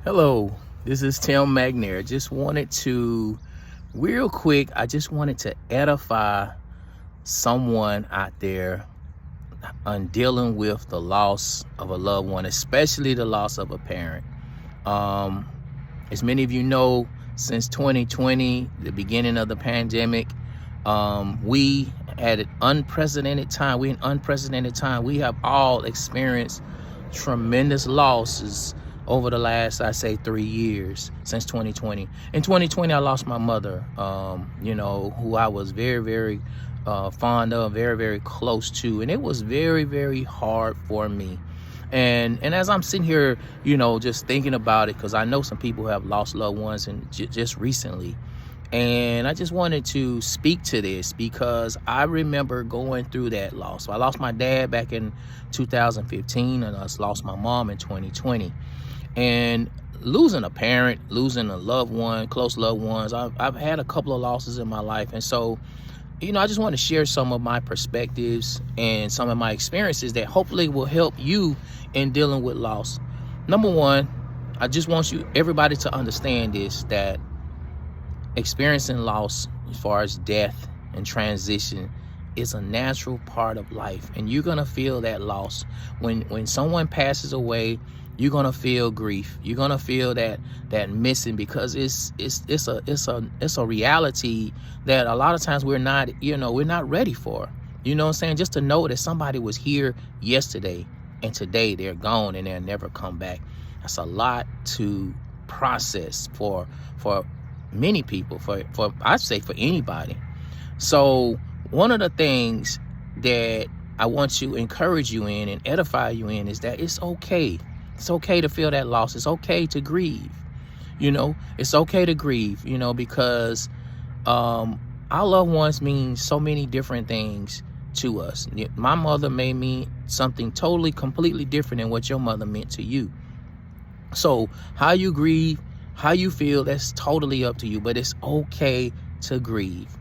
Hello, this is Tim McNair. Just wanted to, real quick, I just wanted to edify someone out there on dealing with the loss of a loved one, especially the loss of a parent. Um, as many of you know, since 2020, the beginning of the pandemic, we had an unprecedented time. We're in unprecedented time. We have all experienced tremendous losses over the last, I say, 3 years since 2020. In 2020, I lost my mother, who I was very, very fond of, very, very close to. And it was very, very hard for me. And as I'm sitting here, just thinking about it, because I know some people have lost loved ones and just recently. And I just wanted to speak to this because I remember going through that loss. So I lost my dad back in 2015 and I lost my mom in 2020. And losing a parent, losing a loved one, close loved ones, I've had a couple of losses in my life. And so, I just want to share some of my perspectives and some of my experiences that hopefully will help you in dealing with loss. Number one, I just want everybody to understand this, that experiencing loss as far as death and transition is a natural part of life, and you're gonna feel that loss. When someone passes away, you're gonna feel grief. You're gonna feel that missing, because it's a reality that a lot of times we're not ready for. You know what I'm saying? Just to know that somebody was here yesterday and today they're gone and they'll never come back. That's a lot to process for many people, for I'd say for anybody. So one of the things that I want to encourage you in and edify you in is that it's okay. It's okay to feel that loss. It's okay to grieve. It's okay to grieve, because our loved ones mean so many different things to us. My mother may mean something totally, completely different than what your mother meant to you. So how you grieve, how you feel, that's totally up to you, but it's okay to grieve.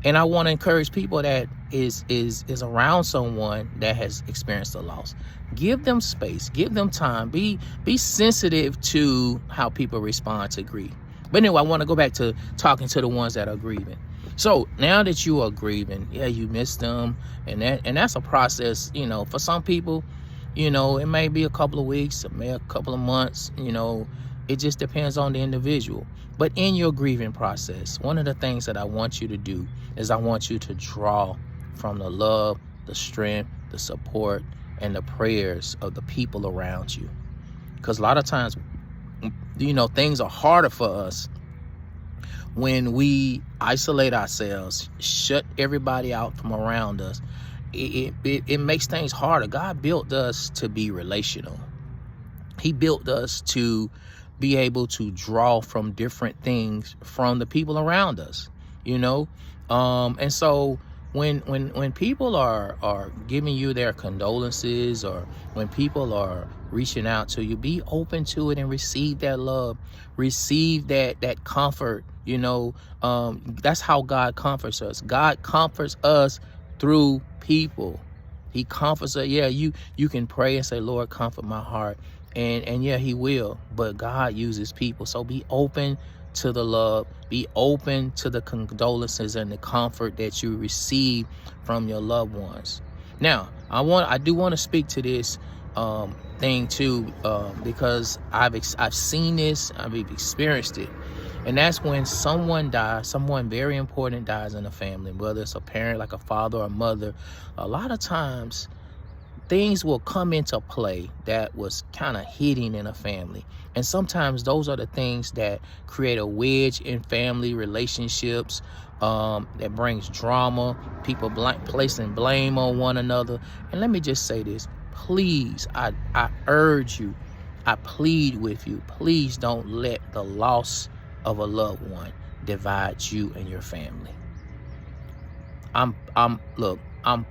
And I want to encourage people that is around someone that has experienced a loss. Give them space, give them time, be sensitive to how people respond to grief. But anyway, I want to go back to talking to the ones that are grieving. So now that you are grieving, you miss them, and that's a process. For some people, it may be a couple of weeks, it may be a couple of months. It just depends on the individual. But in your grieving process, one of the things that I want you to do is I want you to draw from the love, the strength, the support, and the prayers of the people around you. Because a lot of times, things are harder for us when we isolate ourselves, shut everybody out from around us. It makes things harder. God built us to be relational. He built us to be able to draw from different things from the people around us, and so when people are giving you their condolences, or when people are reaching out to you, be open to it and receive that love, receive that comfort. That's how God comforts us. God comforts us through people. He comforts us. You can pray and say, Lord, comfort my heart. And he will, but God uses people. So be open to the love, be open to the condolences and the comfort that you receive from your loved ones. Now, I do want to speak to this thing too, because I've seen this, I've experienced it, and that's when someone dies, someone very important dies in a family, whether it's a parent, like a father or a mother. A lot of times, things will come into play that was kind of hidden in a family. And sometimes those are the things that create a wedge in family relationships, that brings drama, people placing blame on one another. And let me just say this, please, I urge you, I plead with you, please don't let the loss of a loved one divide you and your family. I'm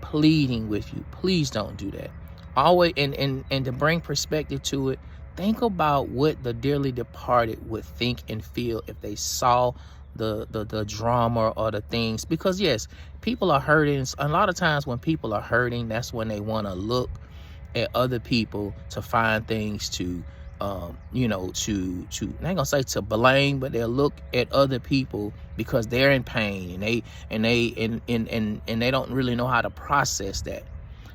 pleading with you. Please don't do that. Always, and to bring perspective to it, think about what the dearly departed would think and feel if they saw the drama or the things. Because yes, people are hurting. A lot of times when people are hurting, that's when they want to look at other people to find things to you know, to I ain't gonna say to blame, but they'll look at other people because they're in pain, and they don't really know how to process that.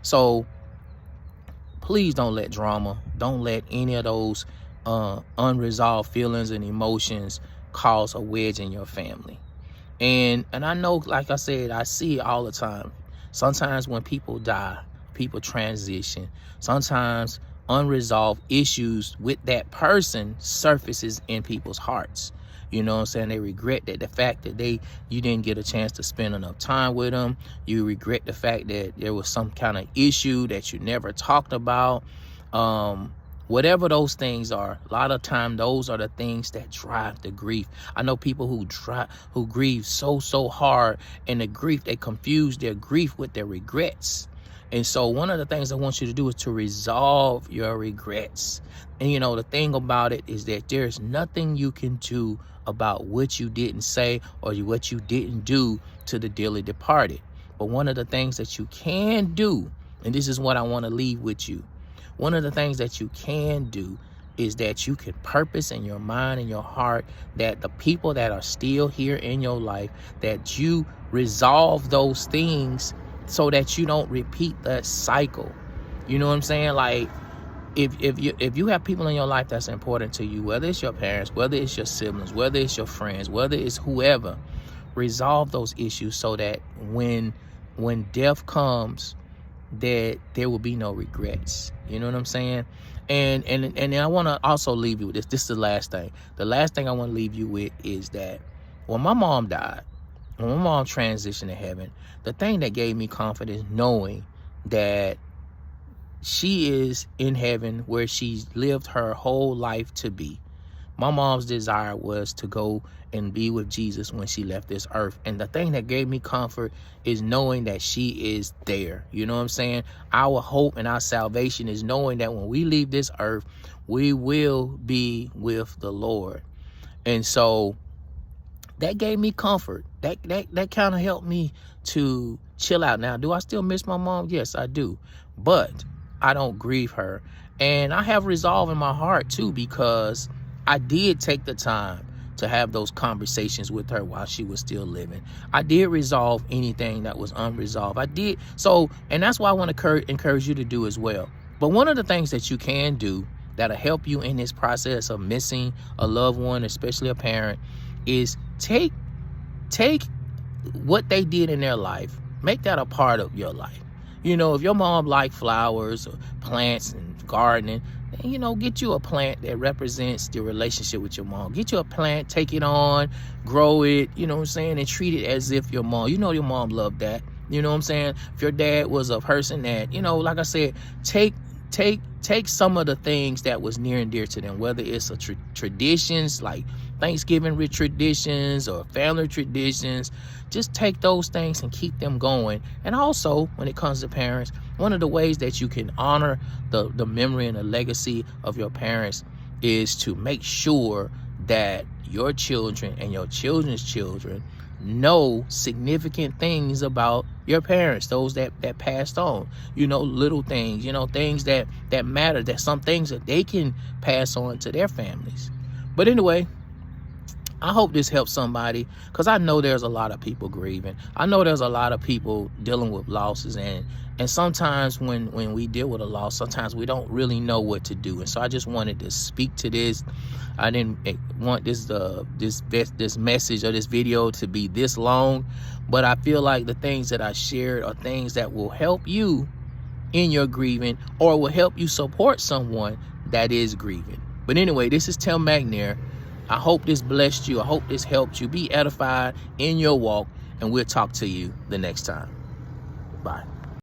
So please don't let drama, don't let any of those unresolved feelings and emotions cause a wedge in your family. And I know, like I said, I see it all the time. Sometimes when people die, people transition, sometimes unresolved issues with that person surfaces in people's hearts. You know what I'm saying? They regret that the fact that you didn't get a chance to spend enough time with them. You regret the fact that there was some kind of issue that you never talked about. Whatever those things are, a lot of time those are the things that drive the grief. I know people who grieve so hard, and the grief, they confuse their grief with their regrets. And so one of the things I want you to do is to resolve your regrets. And you know, the thing about it is that there's nothing you can do about what you didn't say or what you didn't do to the dearly departed. But one of the things that you can do, and this is what I want to leave with you, one of the things that you can do is that you can purpose in your mind and your heart that the people that are still here in your life, that you resolve those things so that you don't repeat that cycle. You know what I'm saying? Like, if you have people in your life that's important to you, whether it's your parents, whether it's your siblings, whether it's your friends, whether it's whoever, resolve those issues so that when death comes, that there will be no regrets. You know what I'm saying? And I want to also leave you with this. This is the last thing. The last thing I want to leave you with is that when my mom died, when my mom transitioned to heaven, the thing that gave me confidence knowing that she is in heaven where she's lived her whole life to be. My mom's desire was to go and be with Jesus when she left this earth. And the thing that gave me comfort is knowing that she is there. You know what I'm saying? Our hope and our salvation is knowing that when we leave this earth, we will be with the Lord. And so that gave me comfort. That kind of helped me to chill out. Now, do I still miss my mom? Yes, I do. But I don't grieve her. And I have resolve in my heart too, because I did take the time to have those conversations with her while she was still living. I did resolve anything that was unresolved. I did. So, and that's why I want to encourage you to do as well. But one of the things that you can do that'll help you in this process of missing a loved one, especially a parent, is take what they did in their life, make that a part of your life. You know, if your mom liked flowers or plants and gardening, you know, get you a plant that represents the relationship with your mom. Get you a plant, take it on, grow it, you know what I'm saying, and treat it as if your mom, you know, your mom loved that. You know what I'm saying? If your dad was a person that, you know, like I said, take some of the things that was near and dear to them, whether it's a traditions like Thanksgiving traditions or family traditions. Just take those things and keep them going. And also, when it comes to parents, one of the ways that you can honor the memory and the legacy of your parents is to make sure that your children and your children's children know significant things about your parents, those that passed on, you know, little things, you know, things that matter, that some things that they can pass on to their families. But anyway, I hope this helps somebody, because I know there's a lot of people grieving. I know there's a lot of people dealing with losses, and sometimes when we deal with a loss, sometimes we don't really know what to do. And so I just wanted to speak to this. I didn't want this message or this video to be this long, but I feel like the things that I shared are things that will help you in your grieving, or will help you support someone that is grieving. But anyway, this is Tim McNair. I hope this blessed you. I hope this helped you be edified in your walk, and we'll talk to you the next time. Bye.